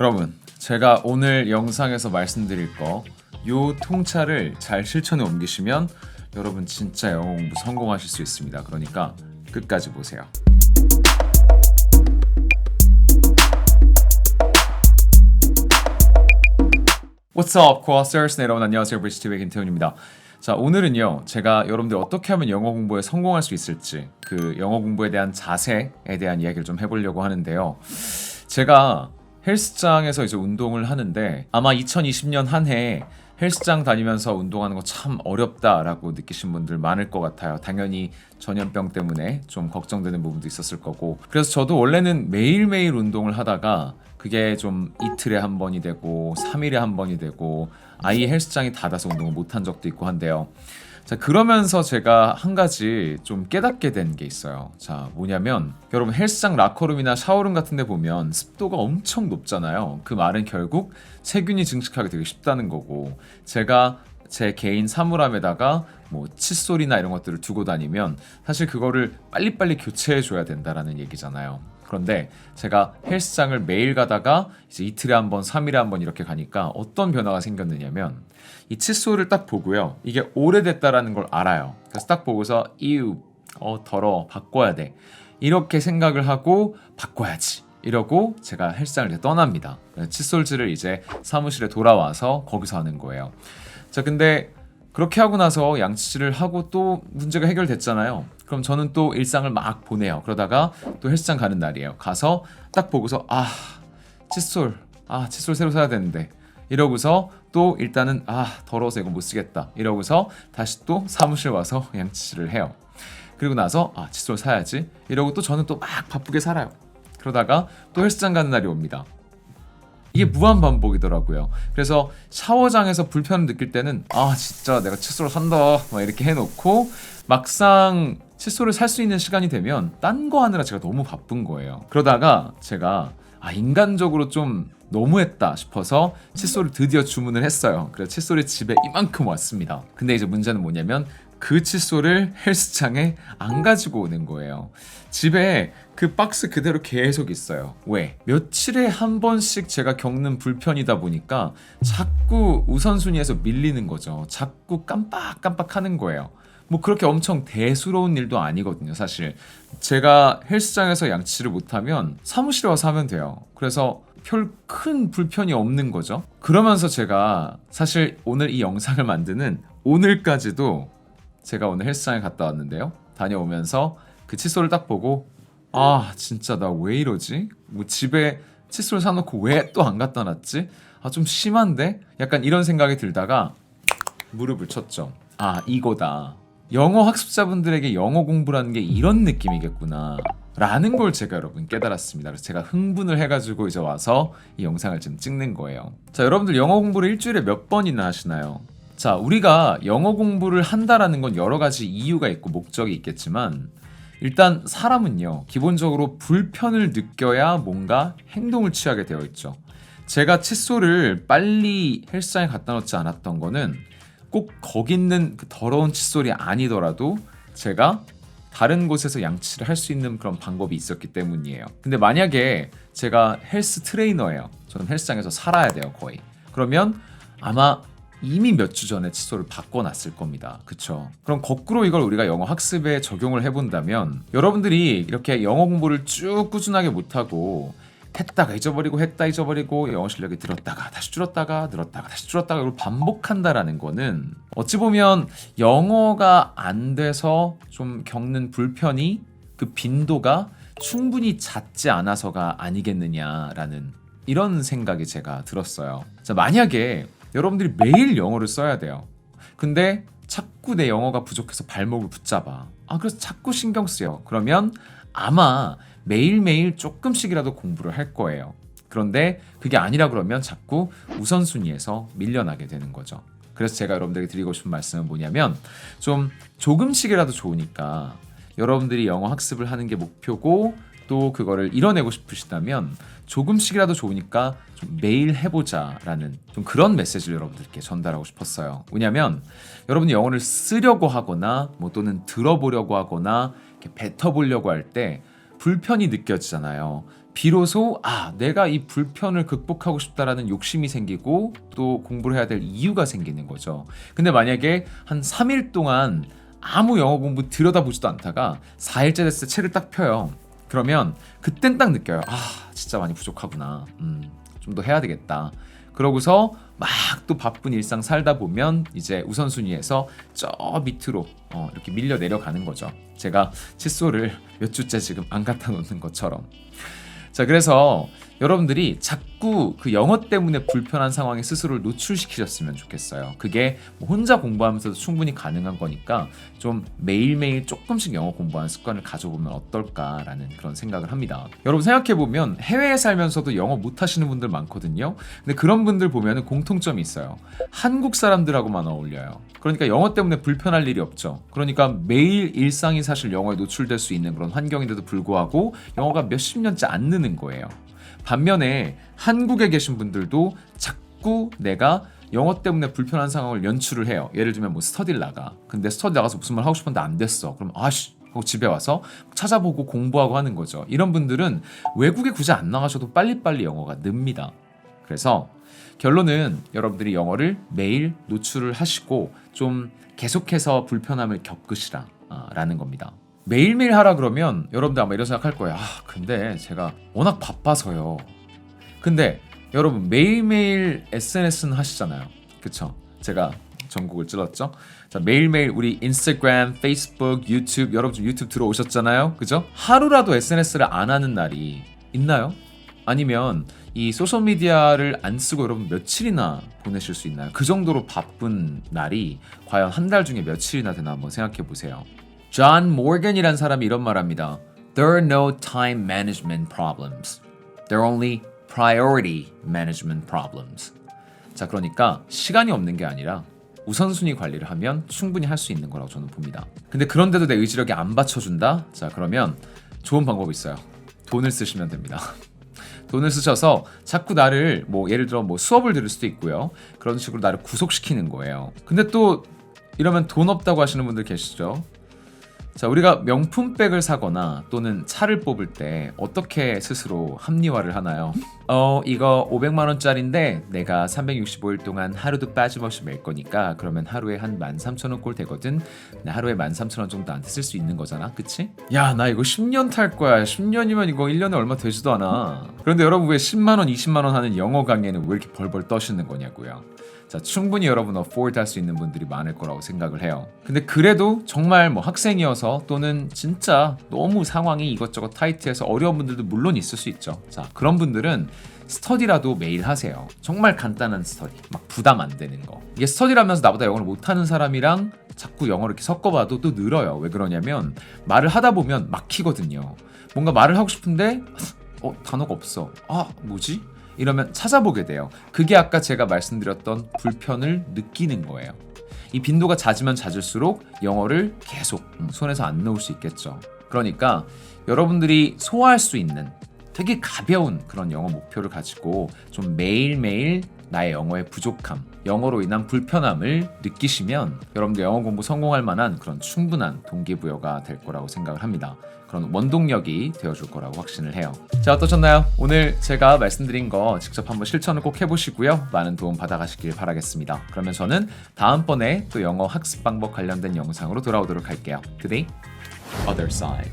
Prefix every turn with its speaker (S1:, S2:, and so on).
S1: 여러분, 제가 오늘 영상에서 말씀드릴 요 통찰을 잘 실천에 옮기시면 여러분 진짜 영어 공부 성공하실 수 있습니다. 그러니까 끝까지 보세요. What's up, Quasters? 네, 여러분 안녕하세요. 브리스티브의 김태훈입니다. 자, 오늘은요, 제가 여러분들 어떻게 하면 영어 공부에 성공할 수 있을지, 그 영어 공부에 대한 자세에 대한 이야기를 좀 해보려고 하는데요. 제가 헬스장에서 이제 운동을 하는데 아마 2020년 한 해 헬스장 다니면서 운동하는 거 참 어렵다라고 느끼신 분들 많을 것 같아요. 당연히 전염병 때문에 좀 걱정되는 부분도 있었을 거고, 그래서 저도 원래는 매일매일 운동을 하다가 그게 좀 이틀에 한 번이 되고 3일에 한 번이 되고 아예 헬스장이 닫아서 운동을 못한 적도 있고 한데요. 자, 그러면서 제가 한 가지 좀 깨닫게 된 게 있어요. 자, 뭐냐면 여러분 헬스장 라커룸이나 샤워룸 같은 데 보면 습도가 엄청 높잖아요. 그 말은 결국 세균이 증식하기 되게 쉽다는 거고, 제가 제 개인 사물함에다가 뭐 칫솔이나 이런 것들을 두고 다니면 사실 그거를 빨리빨리 교체해 줘야 된다라는 얘기잖아요. 그런데 제가 헬스장을 매일 가다가 이제 이틀에 한 번, 3일에 한 번 이렇게 가니까 어떤 변화가 생겼느냐면 이 칫솔을 딱 보고요, 이게 오래됐다라는 걸 알아요. 그래서 딱 보고서 더러워, 바꿔야 돼, 이렇게 생각을 하고 바꿔야지 이러고 제가 헬스장을 이제 떠납니다. 칫솔질을 이제 사무실에 돌아와서 거기서 하는 거예요. 자, 근데 그렇게 하고 나서 양치질을 하고 또 문제가 해결됐잖아요. 그럼 저는 또 일상을 막 보내요. 그러다가 또 헬스장 가는 날이에요. 가서 딱 보고서 칫솔 새로 사야 되는데 이러고서 또 일단은 더러워서 이거 못 쓰겠다 이러고서 다시 또 사무실 와서 양치질을 해요. 그리고 나서 칫솔 사야지 이러고 또 저는 또 막 바쁘게 살아요. 그러다가 또 헬스장 가는 날이 옵니다. 이게 무한 반복이더라고요. 그래서 샤워장에서 불편을 느낄 때는 진짜 내가 칫솔을 산다 막 이렇게 해놓고 막상 칫솔을 살 수 있는 시간이 되면 딴 거 하느라 제가 너무 바쁜 거예요. 그러다가 제가 인간적으로 좀 너무했다 싶어서 칫솔을 드디어 주문을 했어요. 그래서 칫솔이 집에 이만큼 왔습니다. 근데 이제 문제는 뭐냐면 그 칫솔을 헬스장에 안 가지고 오는 거예요. 집에 그 박스 그대로 계속 있어요. 왜? 며칠에 한 번씩 제가 겪는 불편이다 보니까 자꾸 우선순위에서 밀리는 거죠. 자꾸 깜빡깜빡 하는 거예요. 뭐 그렇게 엄청 대수로운 일도 아니거든요, 사실. 제가 헬스장에서 양치를 못하면 사무실에 와서 하면 돼요. 그래서 별 큰 불편이 없는 거죠. 그러면서 제가 사실 오늘 이 영상을 만드는 오늘까지도 제가 오늘 헬스장에 갔다 왔는데요, 다녀오면서 그 칫솔을 딱 보고 진짜 나 왜 이러지? 뭐 집에 칫솔 사놓고 왜 또 안 갖다 놨지? 좀 심한데? 약간 이런 생각이 들다가 무릎을 쳤죠. 이거다. 영어 학습자분들에게 영어 공부라는 게 이런 느낌이겠구나 라는 걸 제가 여러분 깨달았습니다. 그래서 제가 흥분을 해가지고 이제 와서 이 영상을 지금 찍는 거예요. 자, 여러분들 영어 공부를 일주일에 몇 번이나 하시나요? 자, 우리가 영어 공부를 한다라는 건 여러 가지 이유가 있고 목적이 있겠지만 일단 사람은요, 기본적으로 불편을 느껴야 뭔가 행동을 취하게 되어 있죠. 제가 칫솔을 빨리 헬스장에 갖다 놓지 않았던 거는 꼭 거기 있는 그 더러운 칫솔이 아니더라도 제가 다른 곳에서 양치를 할 수 있는 그런 방법이 있었기 때문이에요. 근데 만약에 제가 헬스 트레이너예요. 저는 헬스장에서 살아야 돼요, 거의. 그러면 아마 이미 몇 주 전에 칫솔을 바꿔놨을 겁니다. 그쵸? 그럼 거꾸로 이걸 우리가 영어 학습에 적용을 해본다면 여러분들이 이렇게 영어 공부를 쭉 꾸준하게 못하고 했다가 잊어버리고 했다 잊어버리고 영어 실력이 늘었다가 다시 줄었다가 늘었다가 다시 줄었다가 이걸 반복한다라는 거는 어찌 보면 영어가 안 돼서 좀 겪는 불편이 그 빈도가 충분히 잦지 않아서가 아니겠느냐라는 이런 생각이 제가 들었어요. 자, 만약에 여러분들이 매일 영어를 써야 돼요. 근데 자꾸 내 영어가 부족해서 발목을 붙잡아. 그래서 자꾸 신경 쓰여. 그러면 아마 매일매일 조금씩이라도 공부를 할 거예요. 그런데 그게 아니라 그러면 자꾸 우선순위에서 밀려나게 되는 거죠. 그래서 제가 여러분들에게 드리고 싶은 말씀은 뭐냐면 좀 조금씩이라도 좋으니까 여러분들이 영어 학습을 하는 게 목표고 또 그거를 이뤄내고 싶으시다면 조금씩이라도 좋으니까 좀 매일 해보자라는 좀 그런 메시지를 여러분들께 전달하고 싶었어요. 왜냐면 여러분이 영어를 쓰려고 하거나 뭐 또는 들어보려고 하거나 이렇게 뱉어보려고 할 때 불편이 느껴지잖아요. 비로소 내가 이 불편을 극복하고 싶다라는 욕심이 생기고 또 공부를 해야 될 이유가 생기는 거죠. 근데 만약에 한 3일 동안 아무 영어 공부 들여다보지도 않다가 4일째 됐을 때 책을 딱 펴요. 그러면 그땐 딱 느껴요. 진짜 많이 부족하구나. 좀 더 해야 되겠다. 그러고서 막 또 바쁜 일상 살다 보면 이제 우선순위에서 저 밑으로 이렇게 밀려 내려가는 거죠. 제가 칫솔을 몇 주째 지금 안 갖다 놓는 것처럼. 자, 그래서 여러분들이 자꾸 그 영어 때문에 불편한 상황에 스스로를 노출시키셨으면 좋겠어요. 그게 뭐 혼자 공부하면서도 충분히 가능한 거니까 좀 매일매일 조금씩 영어 공부하는 습관을 가져보면 어떨까라는 그런 생각을 합니다. 여러분 생각해보면 해외에 살면서도 영어 못하시는 분들 많거든요. 근데 그런 분들 보면 공통점이 있어요. 한국 사람들하고만 어울려요. 그러니까 영어 때문에 불편할 일이 없죠. 그러니까 매일 일상이 사실 영어에 노출될 수 있는 그런 환경인데도 불구하고 영어가 몇십 년째 안 느는 거예요. 반면에 한국에 계신 분들도 자꾸 내가 영어 때문에 불편한 상황을 연출을 해요. 예를 들면 뭐 스터디를 나가. 근데 스터디 나가서 무슨 말 하고 싶었는데 안 됐어. 그럼 하고 집에 와서 찾아보고 공부하고 하는 거죠. 이런 분들은 외국에 굳이 안 나가셔도 빨리빨리 영어가 늡니다. 그래서 결론은 여러분들이 영어를 매일 노출을 하시고 좀 계속해서 불편함을 겪으시라 라는 겁니다. 매일매일 하라 그러면 여러분들 아마 이런 생각할 거예요. 근데 제가 워낙 바빠서요. 근데 여러분 매일매일 SNS는 하시잖아요. 그쵸? 제가 전국을 찔렀죠? 자, 매일매일 우리 인스타그램, 페이스북, 유튜브, 여러분 좀 유튜브 들어오셨잖아요. 그죠? 하루라도 SNS를 안 하는 날이 있나요? 아니면 이 소셜미디어를 안 쓰고 여러분 며칠이나 보내실 수 있나요? 그 정도로 바쁜 날이 과연 한 달 중에 며칠이나 되나 한번 생각해 보세요. 존 모건이란 사람이 이런 말합니다. There are no time management problems. There are only priority management problems. 자, 그러니까 시간이 없는 게 아니라 우선순위 관리를 하면 충분히 할 수 있는 거라고 저는 봅니다. 근데 그런데도 내 의지력이 안 받쳐준다? 자, 그러면 좋은 방법이 있어요. 돈을 쓰시면 됩니다. 돈을 쓰셔서 자꾸 나를 예를 들어 수업을 들을 수도 있고요. 그런 식으로 나를 구속시키는 거예요. 근데 또 이러면 돈 없다고 하시는 분들 계시죠? 자, 우리가 명품백을 사거나 또는 차를 뽑을 때 어떻게 스스로 합리화를 하나요? 이거 500만 원짜리인데 내가 365일 동안 하루도 빠짐없이 맬 거니까 그러면 하루에 한 13,000원 꼴 되거든. 하루에 13,000원 정도 한테 쓸 수 있는 거잖아. 그치? 야, 나 이거 10년 탈 거야. 10년이면 이거 1년에 얼마 되지도 않아. 그런데 여러분 왜 10만 원, 20만 원 하는 영어 강의는 왜 이렇게 벌벌 떠시는 거냐고요. 자, 충분히 여러분 afford 할 수 있는 분들이 많을 거라고 생각을 해요. 근데 그래도 정말 학생이어서 또는 진짜 너무 상황이 이것저것 타이트해서 어려운 분들도 물론 있을 수 있죠. 자, 그런 분들은 스터디라도 매일 하세요. 정말 간단한 스터디, 막 부담 안 되는 거. 이게 스터디라면서 나보다 영어를 못하는 사람이랑 자꾸 영어를 이렇게 섞어봐도 또 늘어요. 왜 그러냐면 말을 하다 보면 막히거든요. 뭔가 말을 하고 싶은데 단어가 없어. 뭐지? 이러면 찾아보게 돼요. 그게 아까 제가 말씀드렸던 불편을 느끼는 거예요. 이 빈도가 잦으면 잦을수록 영어를 계속 손에서 안 놓을 수 있겠죠. 그러니까 여러분들이 소화할 수 있는 되게 가벼운 그런 영어 목표를 가지고 좀 매일매일 나의 영어의 부족함, 영어로 인한 불편함을 느끼시면 여러분들 영어 공부 성공할 만한 그런 충분한 동기부여가 될 거라고 생각을 합니다. 그런 원동력이 되어줄 거라고 확신을 해요. 자, 어떠셨나요? 오늘 제가 말씀드린 거 직접 한번 실천을 꼭 해보시고요. 많은 도움 받아가시길 바라겠습니다. 그러면 저는 다음번에 또 영어 학습 방법 관련된 영상으로 돌아오도록 할게요. Today, other side.